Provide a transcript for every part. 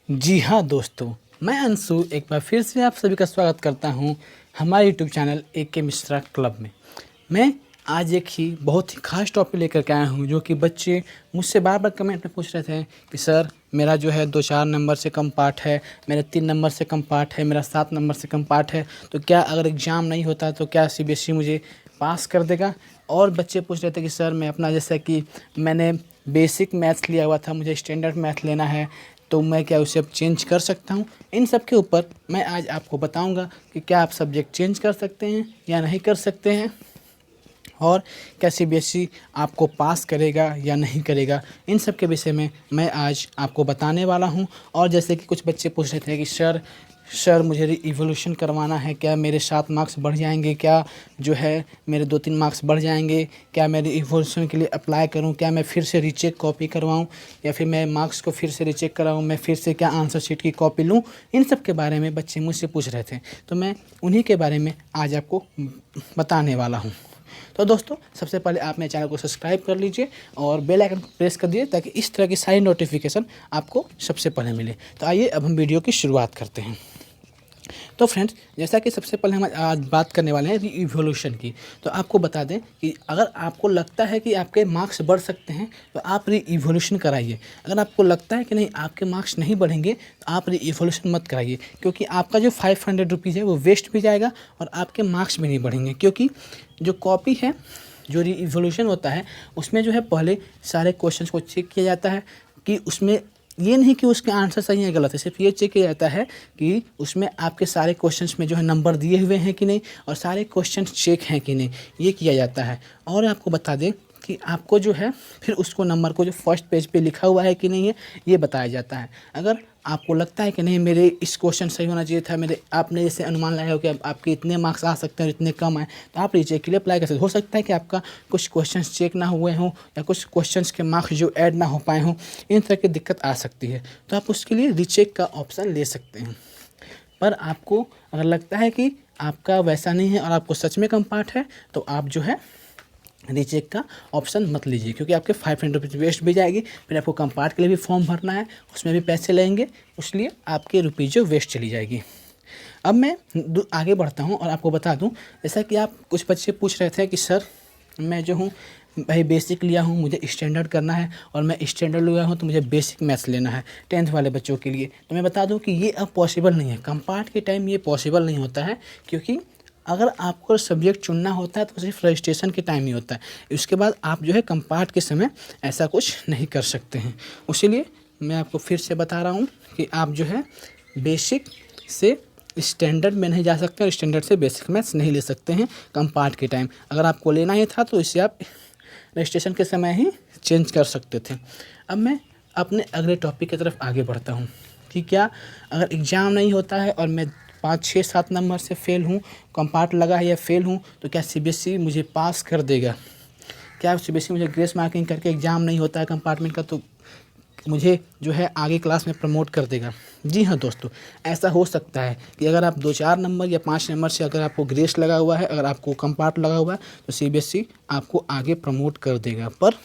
जी हाँ दोस्तों, मैं अंशु एक बार फिर से आप सभी का स्वागत करता हूँ हमारे YouTube channel AK Mishra club में। मैं आज एक ही बहुत ही ख़ास टॉपिक लेकर के आया हूँ जो कि बच्चे मुझसे बार बार कमेंट में पूछ रहे थे कि सर मेरा जो है 2-4 नंबर से कम पाठ है, मेरे 3 नंबर से कम पाठ है, मेरा 7 नंबर से कम पाठ है, तो क्या अगर एग्ज़ाम नहीं होता तो क्या CBSE मुझे पास कर देगा। और बच्चे पूछ रहे थे कि सर मैं अपना जैसा कि मैंने बेसिक मैथ्स लिया हुआ था, मुझे स्टैंडर्ड मैथ लेना है, तो मैं क्या उसे अब चेंज कर सकता हूँ। इन सब के ऊपर मैं आज आपको बताऊंगा कि क्या आप सब्जेक्ट चेंज कर सकते हैं या नहीं कर सकते हैं, और क्या CBSE आपको पास करेगा या नहीं करेगा। इन सब के विषय में मैं आज आपको बताने वाला हूं। और जैसे कि कुछ बच्चे पूछ रहे थे कि सर मुझे रीइवोल्यूशन करवाना है, क्या मेरे 7 मार्क्स बढ़ जाएंगे, क्या जो है मेरे 2-3 मार्क्स बढ़ जाएंगे, क्या मैं रीइवोल्यूशन के लिए अप्लाई करूं, क्या मैं फिर से रीचेक कॉपी करवाऊं या फिर मैं मार्क्स को फिर से रीचेक कराऊं, मैं फिर से क्या आंसर शीट की कॉपी लूं। इन सब के बारे में बच्चे मुझसे पूछ रहे थे, तो मैं उन्हीं के बारे में आज आपको बताने वाला हूँ। तो दोस्तों, सबसे पहले आप मेरे चैनल को सब्सक्राइब कर लीजिए और बेल आइकन को प्रेस कर दीजिए ताकि इस तरह की सारी नोटिफिकेशन आपको सबसे पहले मिले। तो आइए अब हम वीडियो की शुरुआत करते हैं। तो फ्रेंड्स, जैसा कि सबसे पहले हम आज बात करने वाले हैं रीइवोल्यूशन की। तो आपको बता दें कि अगर आपको लगता है कि आपके मार्क्स बढ़ सकते हैं तो आप रीइवोल्यूशन कराइए। अगर आपको लगता है कि नहीं आपके मार्क्स नहीं बढ़ेंगे तो आप रीइवोल्यूशन मत कराइए, क्योंकि आपका जो 500 रुपीज़ है वो वेस्ट भी जाएगा और आपके मार्क्स भी नहीं बढ़ेंगे। क्योंकि जो कॉपी है, जो रीइवोल्यूशन होता है, उसमें जो है पहले सारे क्वेश्चंस को चेक किया जाता है कि उसमें ये नहीं कि उसके आंसर सही है गलत है, सिर्फ ये चेक किया जाता है कि उसमें आपके सारे क्वेश्चंस में जो है नंबर दिए हुए हैं कि नहीं और सारे क्वेश्चंस चेक हैं कि नहीं, ये किया जाता है। और आपको बता दें कि आपको जो है फिर उसको नंबर को जो फर्स्ट पेज पे लिखा हुआ है कि नहीं है, ये बताया जाता है। अगर आपको लगता है कि नहीं मेरे इस क्वेश्चन सही होना चाहिए था, मेरे आपने जैसे अनुमान लगाया हो कि आपके इतने मार्क्स आ सकते हैं और इतने कम आए, तो आप रीचेक के लिए अप्लाई कर सकते हो सकता है कि आपका कुछ क्वेश्चंस चेक ना हुए हों या कुछ क्वेश्चंस के मार्क्स जो ऐड ना हो पाए हों, इन तरह की दिक्कत आ सकती है, तो आप उसके लिए रीचेक का ऑप्शन ले सकते हैं। पर आपको अगर लगता है कि आपका वैसा नहीं है और आपको सच में कम पाठ है, तो आप जो है रीचेक का ऑप्शन मत लीजिए, क्योंकि आपके 500 रुपीज़ वेस्ट भी जाएगी। फिर आपको कम पार्ट के लिए भी फॉर्म भरना है, उसमें भी पैसे लेंगे, इसलिए आपके रुपीज़ जो वेस्ट चली जाएगी। अब मैं आगे बढ़ता हूँ और आपको बता दूँ, जैसा कि आप कुछ बच्चे पूछ रहे थे कि सर मैं जो हूँ भाई बेसिक लिया हूँ, मुझे स्टैंडर्ड करना है और मैं स्टैंडर्ड लिया हूँ तो मुझे बेसिक मैथ्स लेना है 10th वाले बच्चों के लिए। तो मैं बता दूँ कि ये अब पॉसिबल नहीं है, कम पार्ट के टाइम ये पॉसिबल नहीं होता है, क्योंकि अगर आपको सब्जेक्ट चुनना होता है तो सिर्फ रजिस्ट्रेशन के टाइम ही होता है। उसके बाद आप जो है कम पार्ट के समय ऐसा कुछ नहीं कर सकते हैं। इसीलिए मैं आपको फिर से बता रहा हूँ कि आप जो है बेसिक से स्टैंडर्ड में नहीं जा सकते और स्टैंडर्ड से बेसिक मैथ्स नहीं ले सकते हैं कम पार्ट के टाइम। अगर आपको लेना ही था तो इसे आप रजिस्ट्रेशन के समय ही चेंज कर सकते थे। अब मैं अपने अगले टॉपिक की तरफ आगे बढ़ता हूँ कि क्या अगर एग्ज़ाम नहीं होता है और मैं 5-6-7 नंबर से फ़ेल हूँ, कम पार्ट लगा है या फ़ेल हूँ, तो क्या CBSE मुझे पास कर देगा? क्या CBSE मुझे ग्रेस मार्किंग करके एग्ज़ाम नहीं होता है कंपार्टमेंट का तो मुझे जो है आगे क्लास में प्रमोट कर देगा? जी हाँ दोस्तों, ऐसा हो सकता है कि अगर आप 2-4 नंबर या 5 नंबर से अगर आपको ग्रेस लगा हुआ है, अगर आपको कम पार्ट लगा हुआ है, तो CBSE आपको आगे प्रमोट कर देगा। पर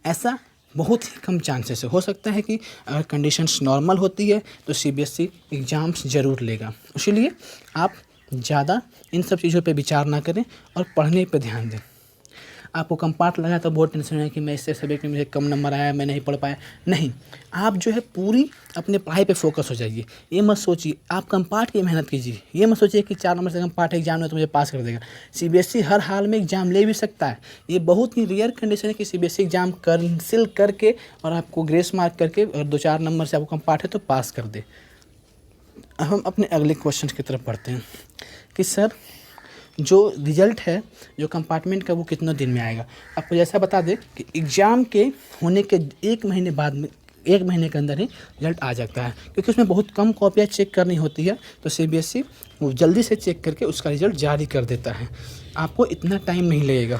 ऐसा बहुत ही कम चांसेस है। हो सकता है कि अगर कंडीशंस नॉर्मल होती है तो CBSE एग्ज़ाम्स ज़रूर लेगा। इसीलिए आप ज़्यादा इन सब चीज़ों पे विचार ना करें और पढ़ने पे ध्यान दें। आपको कम पार्ट लगा तो बहुत टेंशन है कि मैं इससे सब्जेक्ट में मुझे कम नंबर आया, मैं नहीं पढ़ पाया। नहीं, आप जो है पूरी अपने पढ़ाई पे फोकस हो जाइए। ये मत सोचिए आप कम पार्ट की मेहनत कीजिए, ये मत सोचिए कि 4 नंबर से कम पार्ट एग्जाम में तो मुझे पास कर देगा। CBSE हर हाल में एग्जाम ले भी सकता है। ये बहुत ही रेयर कंडीशन है कि CBSE एग्जाम कैंसिल करके और आपको ग्रेस मार्क करके और 2-4 नंबर से आपको कम पार्ट है तो पास कर दे। अब हम अपने अगले क्वेश्चन की तरफ बढ़ते हैं कि सर जो रिज़ल्ट है जो कंपार्टमेंट का वो कितने दिन में आएगा। आपको जैसा बता दें कि एग्ज़ाम के होने के 1 महीने बाद में 1 महीने के अंदर ही रिज़ल्ट आ जाता है, क्योंकि उसमें बहुत कम कॉपियाँ चेक करनी होती है, तो CBSE वो जल्दी से चेक करके उसका रिज़ल्ट जारी कर देता है। आपको इतना टाइम नहीं लगेगा।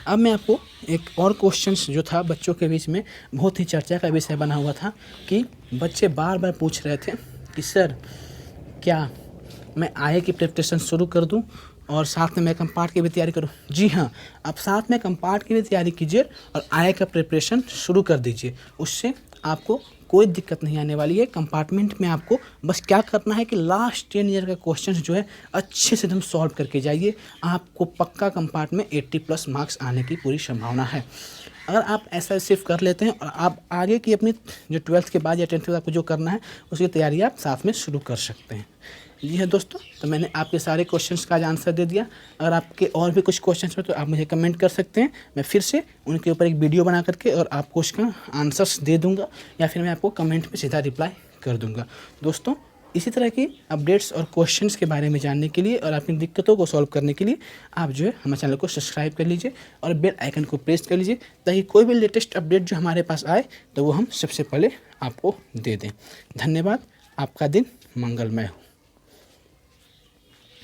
अब मैं आपको एक और क्वेश्चंस जो था बच्चों के बीच में बहुत ही चर्चा का विषय बना हुआ था कि बच्चे बार बार पूछ रहे थे कि सर क्या मैं IE की प्रिपरेशन शुरू कर दूं और साथ में मैं कम पार्ट की भी तैयारी करूं? जी हाँ, आप साथ में कम पार्ट की भी तैयारी कीजिए और IE का प्रिपरेशन शुरू कर दीजिए। उससे आपको कोई दिक्कत नहीं आने वाली है। कंपार्टमेंट में आपको बस क्या करना है कि लास्ट 10 ईयर का क्वेश्चन जो है अच्छे से एकदम सॉल्व करके जाइए। आपको पक्का कंपार्ट में 80+ मार्क्स आने की पूरी संभावना है। अगर आप ऐसा सिर्फ कर लेते हैं और आप आगे की अपनी जो 12th के बाद या 10th के बाद आपको जो करना है उसकी तैयारी आप साथ में शुरू कर सकते हैं। जी है दोस्तों, तो मैंने आपके सारे क्वेश्चंस का आज आंसर दे दिया। अगर आपके और भी कुछ क्वेश्चंस हो तो आप मुझे कमेंट कर सकते हैं। मैं फिर से उनके ऊपर एक वीडियो बना करके और आपको उसका आंसर्स दे दूंगा या फिर मैं आपको कमेंट में सीधा रिप्लाई कर दूंगा। दोस्तों, इसी तरह की अपडेट्स और क्वेश्चंस के बारे में जानने के लिए और अपनी दिक्कतों को सॉल्व करने के लिए आप जो है हमारे चैनल को सब्सक्राइब कर लीजिए और बेल आइकन को प्रेस कर लीजिए, ताकि कोई भी लेटेस्ट अपडेट जो हमारे पास आए तो वो हम सबसे पहले आपको दे दें। धन्यवाद। आपका दिन मंगलमय हो।